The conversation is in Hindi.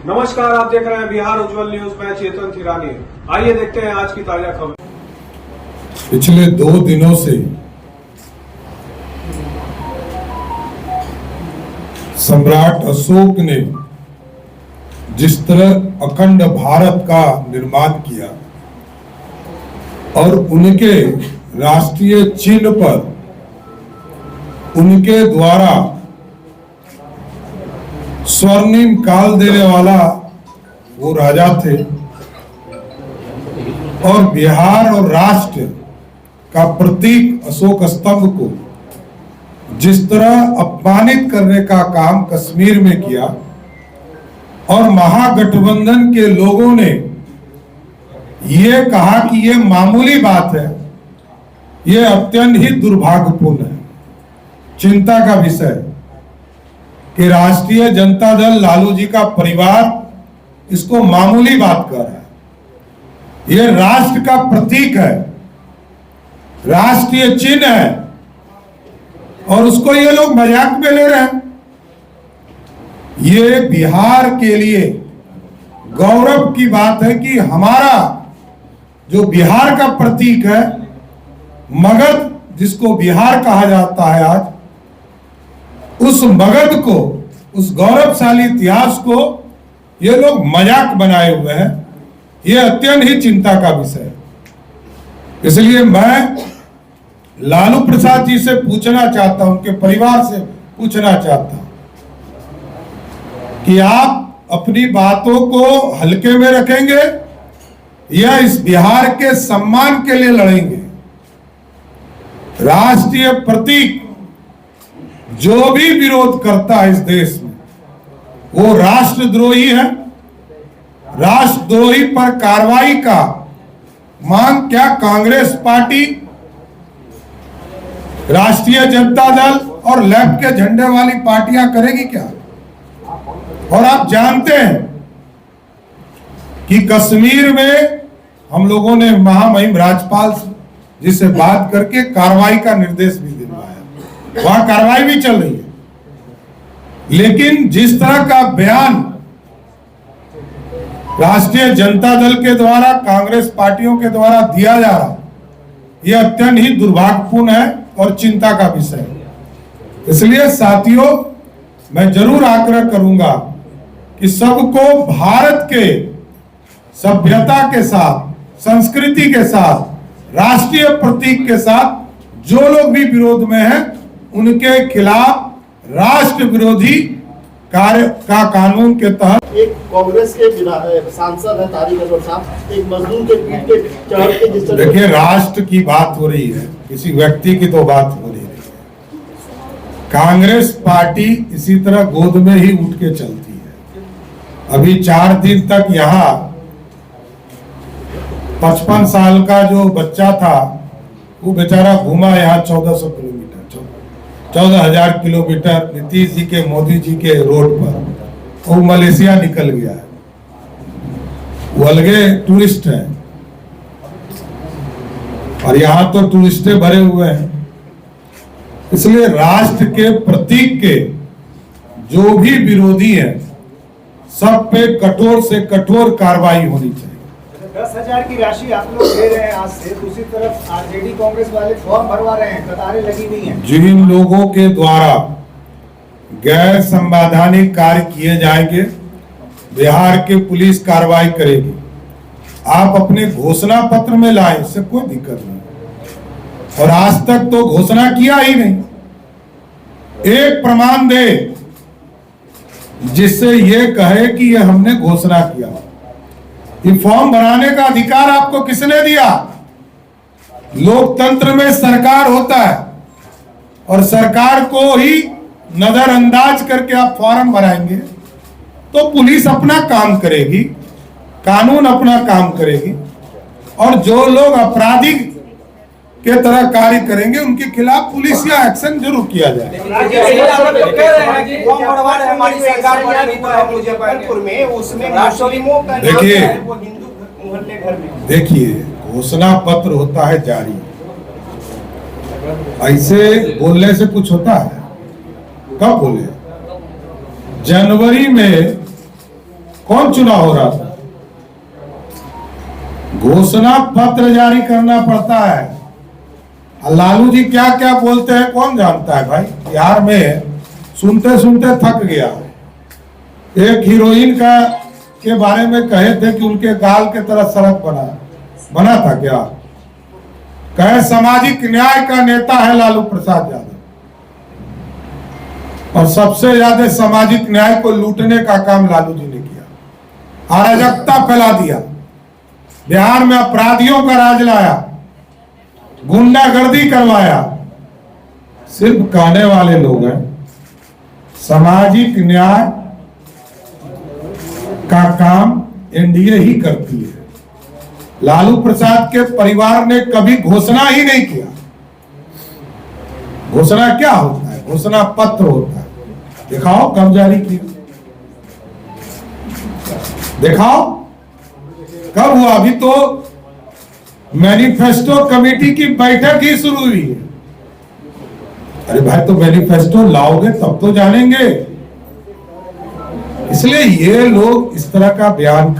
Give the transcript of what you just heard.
नमस्कार, आप देख रहे हैं बिहार उज्जवल न्यूज। मैं चेतन थिरानी। आइए देखते हैं आज की ताजा खबर। पिछले 2 दिनों से सम्राट अशोक ने जिस तरह अखंड भारत का निर्माण किया और उनके राष्ट्रीय चिन्ह पर उनके द्वारा स्वर्णिम काल देने वाला वो राजा थे और बिहार और राष्ट्र का प्रतीक अशोक स्तंभ को जिस तरह अपमानित करने का काम कश्मीर में किया और महागठबंधन के लोगों ने ये कहा कि ये मामूली बात है, ये अत्यंत ही दुर्भाग्यपूर्ण है, चिंता का विषय कि राष्ट्रीय जनता दल लालू जी का परिवार इसको मामूली बात कर रहा है। ये राष्ट्र का प्रतीक है, राष्ट्रीय चिन्ह है और उसको ये लोग मजाक में ले रहे हैं। ये बिहार के लिए गौरव की बात है कि हमारा जो बिहार का प्रतीक है, मगध जिसको बिहार कहा जाता है आज, उस मगध को, उस गौरवशाली इतिहास को ये लोग मजाक बनाए हुए हैं। ये अत्यंत ही चिंता का विषय है। इसलिए मैं लालू प्रसाद जी से पूछना चाहता हूं, उनके परिवार से पूछना चाहता हूं कि आप अपनी बातों को हल्के में रखेंगे या इस बिहार के सम्मान के लिए लड़ेंगे। राष्ट्रीय प्रतीक जो भी विरोध करता है इस देश में वो राष्ट्रद्रोही है। राष्ट्रद्रोही पर कार्रवाई का मांग क्या कांग्रेस पार्टी, राष्ट्रीय जनता दल और लेफ्ट के झंडे वाली पार्टियां करेगी क्या? और आप जानते हैं कि कश्मीर में हम लोगों ने महामहिम राज्यपाल जी से बात करके कार्रवाई का निर्देश भी दिलवाया, वहां कार्रवाई भी चल रही है। लेकिन जिस तरह का बयान राष्ट्रीय जनता दल के द्वारा, कांग्रेस पार्टियों के द्वारा दिया जा रहा, यह अत्यंत ही दुर्भाग्यपूर्ण है और चिंता का विषय है। इसलिए साथियों, मैं जरूर आग्रह करूंगा कि सबको भारत के सभ्यता के साथ, संस्कृति के साथ, राष्ट्रीय प्रतीक के साथ जो लोग भी विरोध में हैं उनके खिलाफ राष्ट्र विरोधी कार्य का कानून के तहत। एक कांग्रेस के सांसद है तारिक अनवर साहब, एक मजदूर के पीठ के चढ़ के जिस तरह, देखिए, राष्ट्र की बात हो रही है, किसी व्यक्ति की तो बात हो नहीं रही है। कांग्रेस पार्टी इसी तरह गोद में ही उठ के चलती है। अभी 4 दिन तक यहाँ 55 साल का जो बच्चा था वो बेचारा घूमा यहाँ 1400 किलोमीटर, 14,000 किलोमीटर नीतीश जी के, मोदी जी के रोड पर, वो मलेशिया निकल गया है। वो अलगे टूरिस्ट हैं और यहाँ तो टूरिस्टे भरे हुए हैं। इसलिए राष्ट्र के प्रतीक के जो भी विरोधी हैं सब पे कठोर से कठोर कार्रवाई होनी चाहिए। 10,000 की राशि आप लोग दे रहे हैं आज से, दूसरी तरफ आरजेडी कांग्रेस वाले फॉर्म भरवा रहे हैं, कतारें लगी हुई हैं। जिन लोगों के द्वारा गैर संवैधानिक कार्य किए जाएंगे, बिहार की पुलिस कार्रवाई करेगी। आप अपने घोषणा पत्र में लाए, इससे कोई दिक्कत नहीं, और आज तक तो घोषणा किया ही नहीं। एक प्रमाण दे जिससे ये कहे कि ये हमने घोषणा किया। ये फॉर्म भराने का अधिकार आपको किसने दिया? लोकतंत्र में सरकार होता है और सरकार को ही नजरअंदाज करके आप फॉर्म भराएंगे तो पुलिस अपना काम करेगी, कानून अपना काम करेगी, और जो लोग आपराधिक के तरह कार्य करेंगे उनके खिलाफ पुलिस या एक्शन जरूर किया जाए। देखिए, घोषणा पत्र होता है जारी, ऐसे बोलने से कुछ होता है? कब बोले? जनवरी में कौन चुनाव हो रहा था? घोषणा पत्र जारी करना पड़ता है। लालू जी क्या क्या बोलते हैं कौन जानता है भाई। बिहार में सुनते सुनते थक गया। एक हीरोइन के बारे में कहे थे कि उनके गाल के तरह सड़क बना था क्या? कहे सामाजिक न्याय का नेता है लालू प्रसाद यादव, और सबसे ज्यादा सामाजिक न्याय को लूटने का काम लालू जी ने किया। अराजकता फैला दिया, बिहार में अपराधियों का राज लाया, गुंडागर्दी करवाया। सिर्फ कहने वाले लोग हैं। सामाजिक न्याय का काम एनडीए ही करती है। लालू प्रसाद के परिवार ने कभी घोषणा ही नहीं किया। घोषणा क्या होता है? घोषणा पत्र होता है। दिखाओ कब जारी किया, दिखाओ कब हुआ। अभी तो मैनिफेस्टो कमेटी की बैठक ही शुरू हुई है। अरे भाई, तो मैनिफेस्टो लाओगे तब तो जानेंगे। इसलिए ये लोग इस तरह का बयान